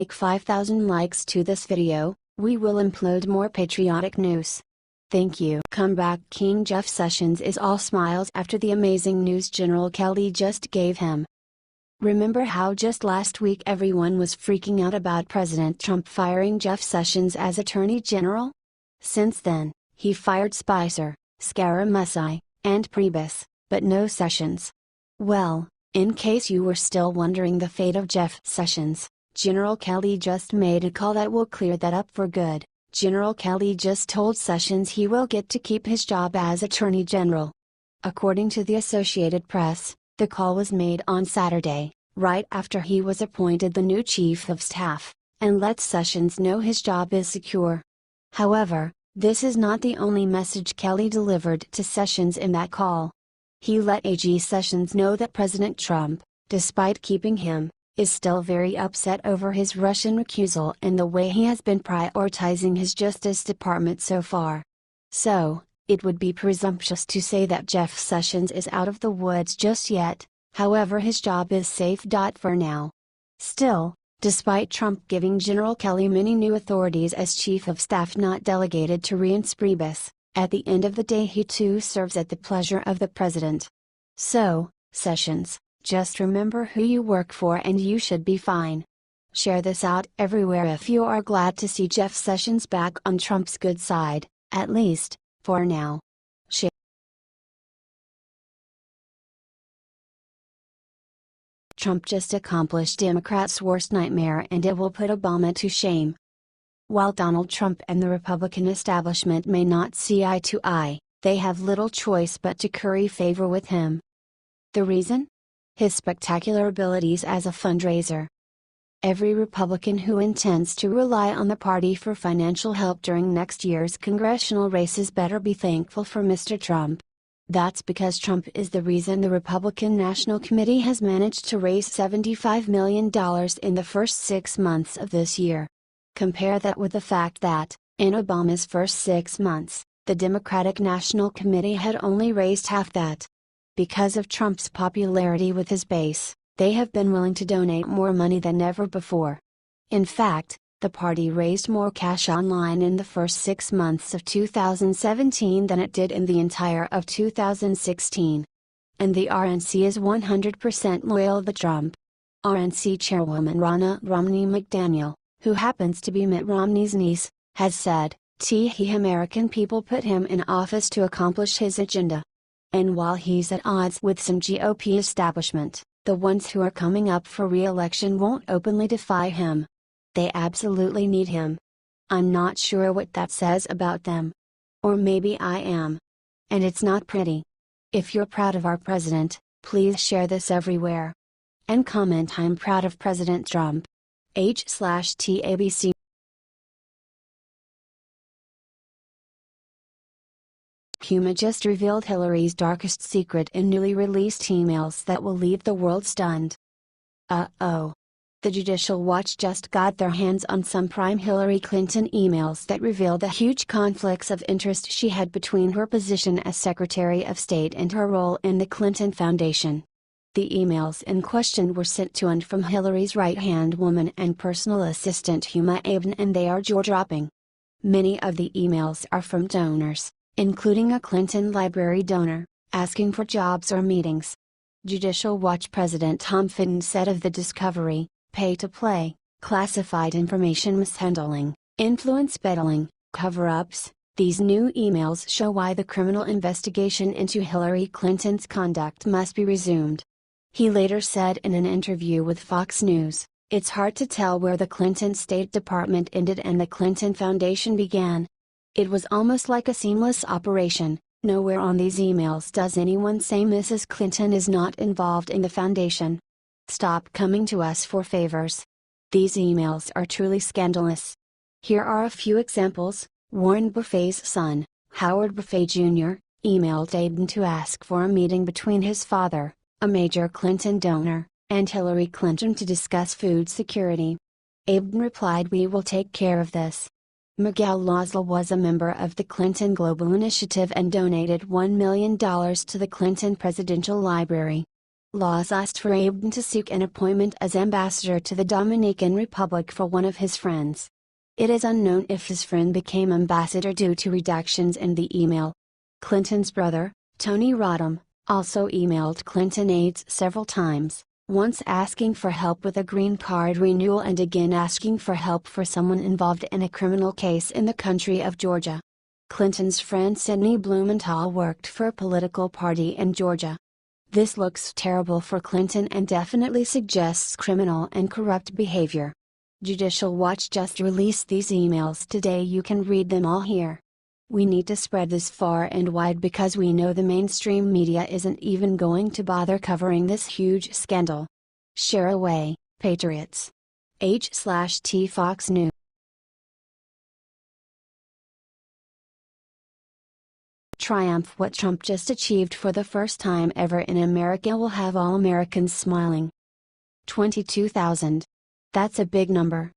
Like 5,000 likes to this video, we will upload more patriotic news. Thank you. Comeback King Jeff Sessions is all smiles after the amazing news General Kelly just gave him. Remember how just last week everyone was freaking out about President Trump firing Jeff Sessions as Attorney General? Since then, he fired Spicer, Scaramucci, and Priebus, but no Sessions. Well, in case you were still wondering the fate of Jeff Sessions, General Kelly just made a call that will clear that up for good. General Kelly just told Sessions he will get to keep his job as Attorney General. According to the Associated Press, the call was made on Saturday, right after he was appointed the new Chief of Staff, and let Sessions know his job is secure. However, this is not the only message Kelly delivered to Sessions in that call. He let AG Sessions know that President Trump, despite keeping him, is still very upset over his Russian recusal and the way he has been prioritizing his Justice Department so far. So, it would be presumptuous to say that Jeff Sessions is out of the woods just yet, however his job is safe. For now. Still, despite Trump giving General Kelly many new authorities as Chief of Staff not delegated to Reince Priebus, at the end of the day he too serves at the pleasure of the President. So, Sessions, just remember who you work for and you should be fine. Share this out everywhere if you are glad to see Jeff Sessions back on Trump's good side, at least, for now. Share. Trump just accomplished Democrats' worst nightmare and it will put Obama to shame. While Donald Trump and the Republican establishment may not see eye to eye, they have little choice but to curry favor with him. The reason? His spectacular abilities as a fundraiser. Every Republican who intends to rely on the party for financial help during next year's congressional races better be thankful for Mr. Trump. That's because Trump is the reason the Republican National Committee has managed to raise $75 million in the first 6 months of this year. Compare that with the fact that, in Obama's first 6 months, the Democratic National Committee had only raised half that. Because of Trump's popularity with his base, they have been willing to donate more money than ever before. In fact, the party raised more cash online in the first 6 months of 2017 than it did in the entire of 2016. And the RNC is 100% loyal to Trump. RNC Chairwoman Ronna Romney McDaniel, who happens to be Mitt Romney's niece, has said, "He American people put him in office to accomplish his agenda." And while he's at odds with some GOP establishment, the ones who are coming up for re-election won't openly defy him. They absolutely need him. I'm not sure what that says about them. Or maybe I am. And it's not pretty. If you're proud of our president, please share this everywhere. And comment "I'm proud of President Trump." /TABC. Huma just revealed Hillary's darkest secret in newly released emails that will leave the world stunned. Uh-oh. The Judicial Watch just got their hands on some prime Hillary Clinton emails that reveal the huge conflicts of interest she had between her position as Secretary of State and her role in the Clinton Foundation. The emails in question were sent to and from Hillary's right-hand woman and personal assistant Huma Abedin, and they are jaw-dropping. Many of the emails are from donors, including a Clinton Library donor, asking for jobs or meetings. Judicial Watch President Tom Fitton said of the discovery, "Pay-to-play, classified information mishandling, influence peddling, cover-ups. These new emails show why the criminal investigation into Hillary Clinton's conduct must be resumed." He later said in an interview with Fox News, "It's hard to tell where the Clinton State Department ended and the Clinton Foundation began. It was almost like a seamless operation. Nowhere on these emails does anyone say Mrs. Clinton is not involved in the foundation. Stop coming to us for favors. These emails are truly scandalous." Here are a few examples. Warren Buffett's son, Howard Buffett Jr., emailed Abedin to ask for a meeting between his father, a major Clinton donor, and Hillary Clinton to discuss food security. Abedin replied, "We will take care of this." Miguel Lozla was a member of the Clinton Global Initiative and donated $1 million to the Clinton Presidential Library. Laws asked for Abden to seek an appointment as ambassador to the Dominican Republic for one of his friends. It is unknown if his friend became ambassador due to redactions in the email. Clinton's brother, Tony Rodham, also emailed Clinton aides several times, once asking for help with a green card renewal and again asking for help for someone involved in a criminal case in the country of Georgia. Clinton's friend Sidney Blumenthal worked for a political party in Georgia. This looks terrible for Clinton and definitely suggests criminal and corrupt behavior. Judicial Watch just released these emails today. You can read them all here. We need to spread this far and wide because we know the mainstream media isn't even going to bother covering this huge scandal. Share away, patriots. H/T Fox News. Triumph. What Trump just achieved for the first time ever in America will have all Americans smiling. 22,000. That's a big number.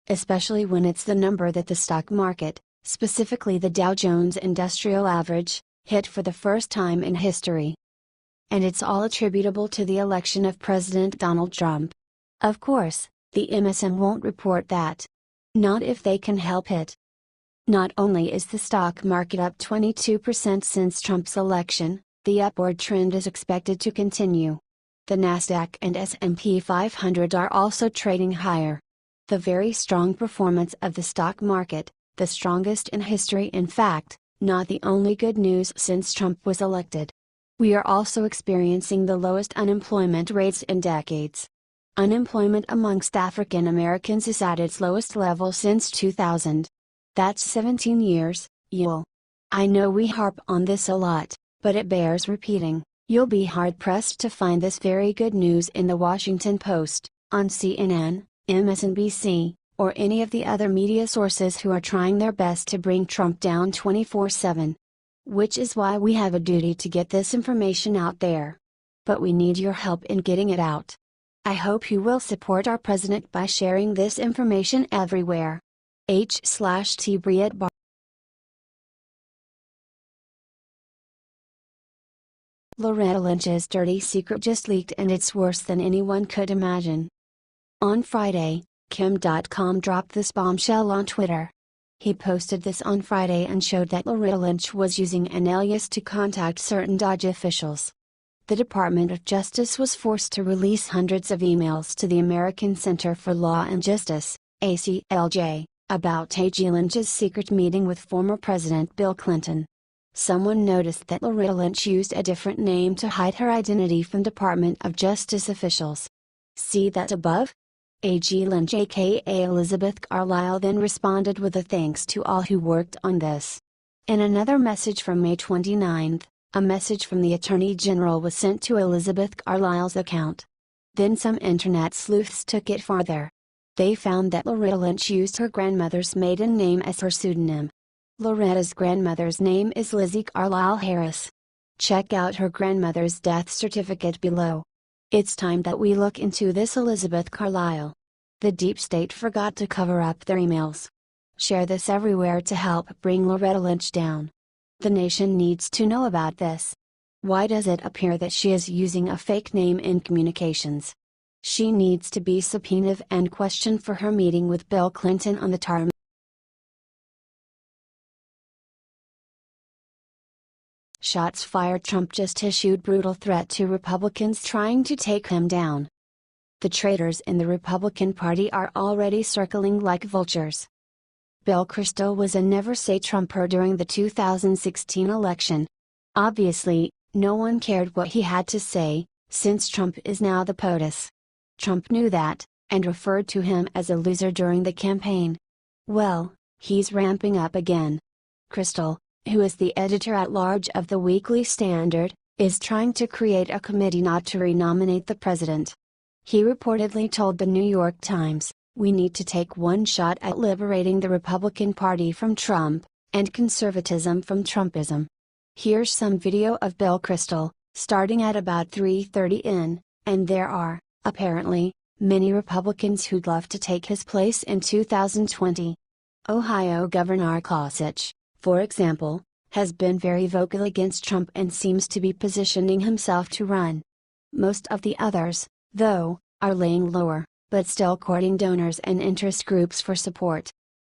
Especially when it's the number that the stock market, specifically the Dow Jones Industrial Average, hit for the first time in history. And it's all attributable to the election of President Donald Trump. Of course, the MSM won't report that. Not if they can help it. Not only is the stock market up 22% since Trump's election, the upward trend is expected to continue. The Nasdaq and S&P 500 are also trading higher. The very strong performance of the stock market, the strongest in history, in fact, not the only good news since Trump was elected. We are also experiencing the lowest unemployment rates in decades. Unemployment amongst African Americans is at its lowest level since 2000. That's 17 years, y'all. I know we harp on this a lot, but it bears repeating. You'll be hard-pressed to find this very good news in the Washington Post, on CNN, MSNBC, or any of the other media sources who are trying their best to bring Trump down 24/7. Which is why we have a duty to get this information out there. But we need your help in getting it out. I hope you will support our president by sharing this information everywhere. H/T Briette Bar. Loretta Lynch's dirty secret just leaked and it's worse than anyone could imagine. On Friday, Kim.com dropped this bombshell on Twitter. He posted this on Friday and showed that Loretta Lynch was using an alias to contact certain DOJ officials. The Department of Justice was forced to release hundreds of emails to the American Center for Law and Justice, ACLJ, about A.G. Lynch's secret meeting with former President Bill Clinton. Someone noticed that Loretta Lynch used a different name to hide her identity from Department of Justice officials. See that above? A.G. Lynch aka Elizabeth Carlisle then responded with a thanks to all who worked on this. In another message from May 29, a message from the Attorney General was sent to Elizabeth Carlisle's account. Then some internet sleuths took it farther. They found that Loretta Lynch used her grandmother's maiden name as her pseudonym. Loretta's grandmother's name is Lizzie Carlisle Harris. Check out her grandmother's death certificate below. It's time that we look into this Elizabeth Carlisle. The deep state forgot to cover up their emails. Share this everywhere to help bring Loretta Lynch down. The nation needs to know about this. Why does it appear that she is using a fake name in communications? She needs to be subpoenaed and questioned for her meeting with Bill Clinton on the tar. Shots fired. Trump just issued brutal threat to Republicans trying to take him down. The traitors in the Republican Party are already circling like vultures. Bill Kristol was a never-say-Trumper during the 2016 election. Obviously, no one cared what he had to say, since Trump is now the POTUS. Trump knew that, and referred to him as a loser during the campaign. Well, he's ramping up again. Kristol, who is the editor-at-large of the Weekly Standard, is trying to create a committee not to renominate the president. He reportedly told the New York Times, "We need to take one shot at liberating the Republican Party from Trump, and conservatism from Trumpism." Here's some video of Bill Kristol, starting at about 3:30 in, and there are, apparently, many Republicans who'd love to take his place in 2020. Ohio Governor Kasich, for example, has been very vocal against Trump and seems to be positioning himself to run. Most of the others, though, are laying lower, but still courting donors and interest groups for support.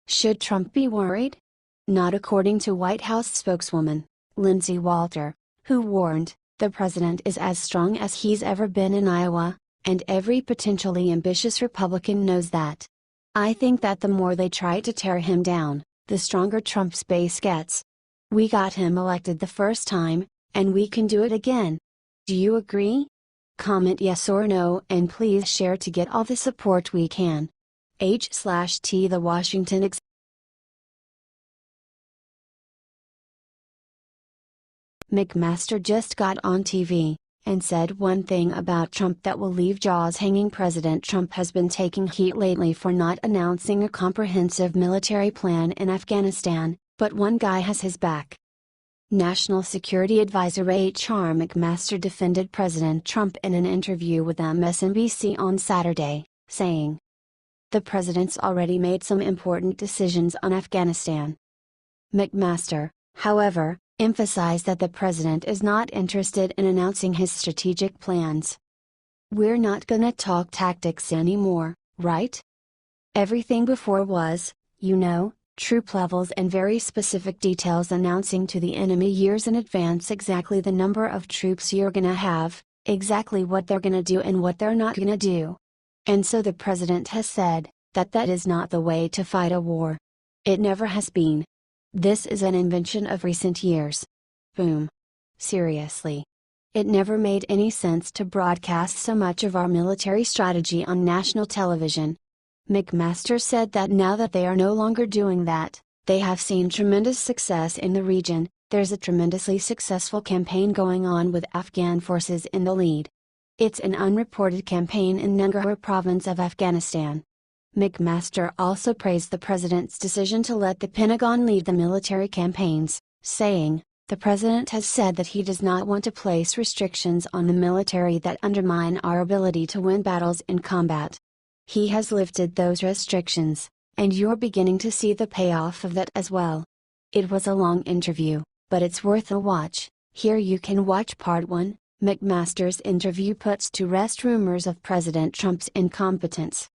Should Trump be worried? Not according to White House spokeswoman, Lindsay Walter, who warned, the president is as strong as he's ever been in Iowa, and every potentially ambitious Republican knows that. I think that the more they try to tear him down, the stronger Trump's base gets. We got him elected the first time, and we can do it again. Do you agree? Comment yes or no and please share to get all the support we can. H/T The Washington McMaster just got on TV, and said one thing about Trump that will leave jaws hanging. President Trump has been taking heat lately for not announcing a comprehensive military plan in Afghanistan, but one guy has his back. National Security Advisor H.R. McMaster defended President Trump in an interview with MSNBC on Saturday, saying, "The president's already made some important decisions on Afghanistan." McMaster, however, emphasized that the president is not interested in announcing his strategic plans. "We're not gonna talk tactics anymore, right? Everything before was, troop levels and very specific details announcing to the enemy years in advance exactly the number of troops you're gonna have, exactly what they're gonna do and what they're not gonna do. And so the president has said, that is not the way to fight a war. It never has been. This is an invention of recent years." Boom. Seriously. It never made any sense to broadcast so much of our military strategy on national television. McMaster said that now that they are no longer doing that, they have seen tremendous success in the region. There's a tremendously successful campaign going on with Afghan forces in the lead. It's an unreported campaign in Nangarhar province of Afghanistan. McMaster also praised the president's decision to let the Pentagon lead the military campaigns, saying, "The president has said that he does not want to place restrictions on the military that undermine our ability to win battles in combat. He has lifted those restrictions, and you're beginning to see the payoff of that as well." It was a long interview, but it's worth a watch. Here you can watch part 1. McMaster's interview puts to rest rumors of President Trump's incompetence.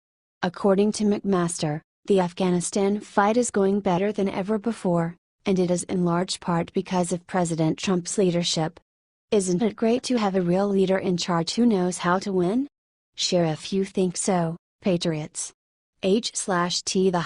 According to McMaster, the Afghanistan fight is going better than ever before, and it is in large part because of President Trump's leadership. Isn't it great to have a real leader in charge who knows how to win? Share if you think so, Patriots. H/T The